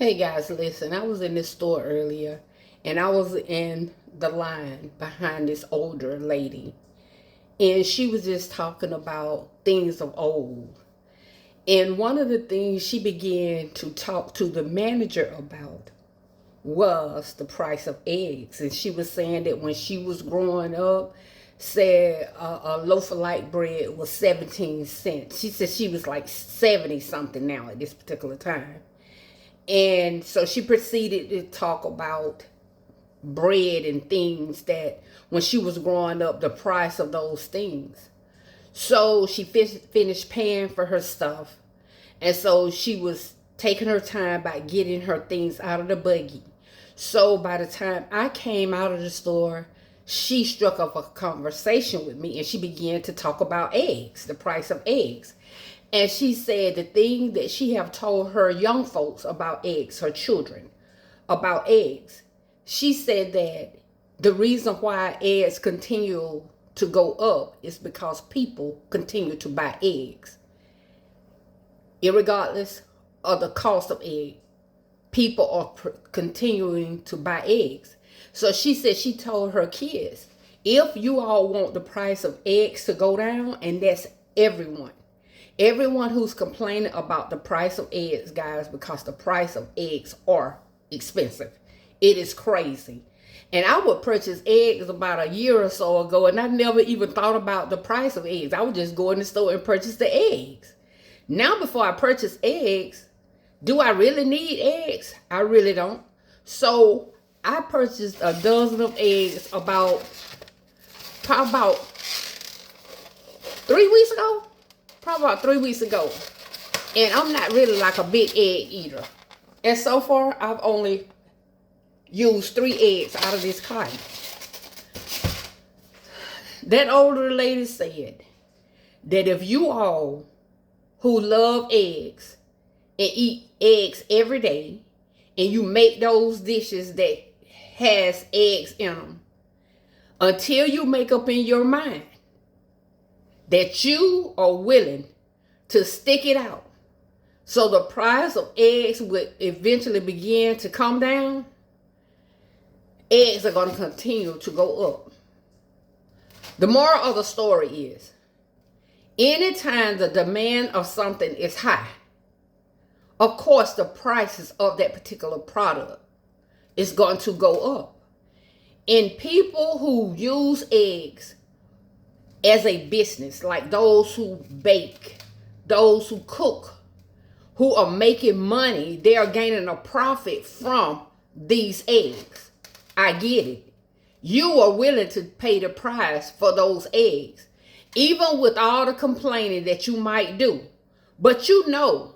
Hey guys, listen, I was in this store earlier and I was in the line behind this older lady, and she was just talking about things of old. And one of the things she began to talk to the manager about was the price of eggs. And she was saying that when she was growing up, said a loaf of light bread was 17 cents. She said she was like 70 something now at this particular time. And so she proceeded to talk about bread and things that when she was growing up, the price of those things. So she finished paying for her stuff. And so she was taking her time by getting her things out of the buggy. So by the time I came out of the store, she struck up a conversation with me and she began to talk about eggs, the price of eggs. And she said the thing that she have told her young folks about eggs, her children, about eggs. She said that the reason why eggs continue to go up is because people continue to buy eggs. Irregardless of the cost of eggs, people are continuing to buy eggs. So she said she told her kids, if you all want the price of eggs to go down, and that's everyone who's complaining about the price of eggs, guys, because the price of eggs are expensive. It is crazy. And I would purchase eggs about a year or so ago, and I never even thought about the price of eggs. I would just go in the store and purchase the eggs. Now, before I purchase eggs, do I really need eggs? I really don't. So I purchased a dozen of eggs probably about 3 weeks ago. Probably about 3 weeks ago. And I'm not really like a big egg eater. And so far, I've only used 3 eggs out of this carton. That older lady said that if you all who love eggs and eat eggs every day, and you make those dishes that has eggs in them, until you make up in your mind that you are willing to stick it out so the price of eggs would eventually begin to come down, eggs are going to continue to go up. The moral of the story is, anytime the demand of something is high, of course the prices of that particular product is going to go up. And people who use eggs as a business, like those who bake, those who cook, who are making money, they are gaining a profit from these eggs. I get it. You are willing to pay the price for those eggs, even with all the complaining that you might do. But you know,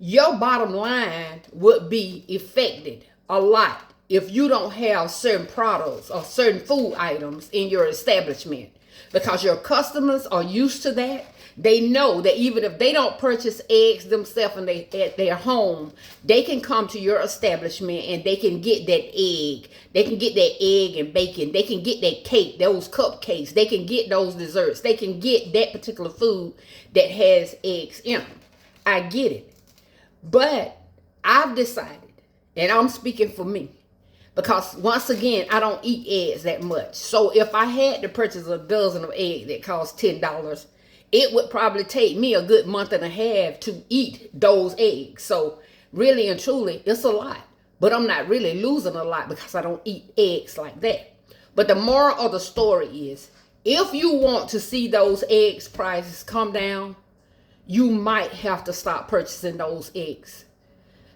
your bottom line would be affected a lot if you don't have certain products or certain food items in your establishment, because your customers are used to that. They know that even if they don't purchase eggs themselves at their home, they can come to your establishment and they can get that egg. They can get that egg and bacon. They can get that cake, those cupcakes. They can get those desserts. They can get that particular food that has eggs in them. I get it. But I've decided, and I'm speaking for me, because once again, I don't eat eggs that much. So if I had to purchase a dozen of eggs that cost $10, it would probably take me a good month and a half to eat those eggs. So really and truly, it's a lot. But I'm not really losing a lot because I don't eat eggs like that. But the moral of the story is, if you want to see those eggs prices come down, you might have to stop purchasing those eggs.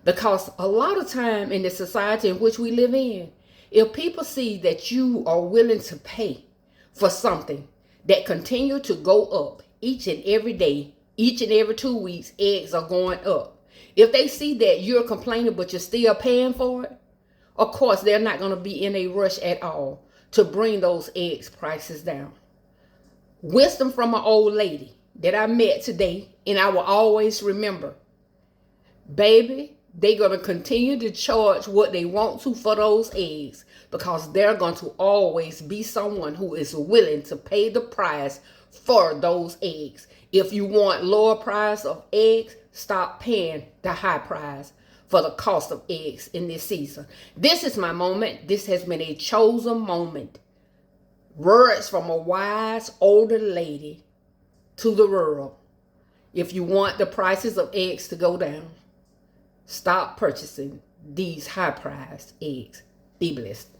Because a lot of time in the society in which we live in, if people see that you are willing to pay for something that continue to go up each and every day, each and every 2 weeks, eggs are going up. If they see that you're complaining but you're still paying for it, of course they're not going to be in a rush at all to bring those eggs prices down. Wisdom from an old lady that I met today, and I will always remember, baby, they're going to continue to charge what they want to for those eggs, because they're going to always be someone who is willing to pay the price for those eggs. If you want lower price of eggs, stop paying the high price for the cost of eggs in this season. This is my moment. This has been a chosen moment. Words from a wise older lady to the world. If you want the prices of eggs to go down, stop purchasing these high-priced eggs. Be blessed.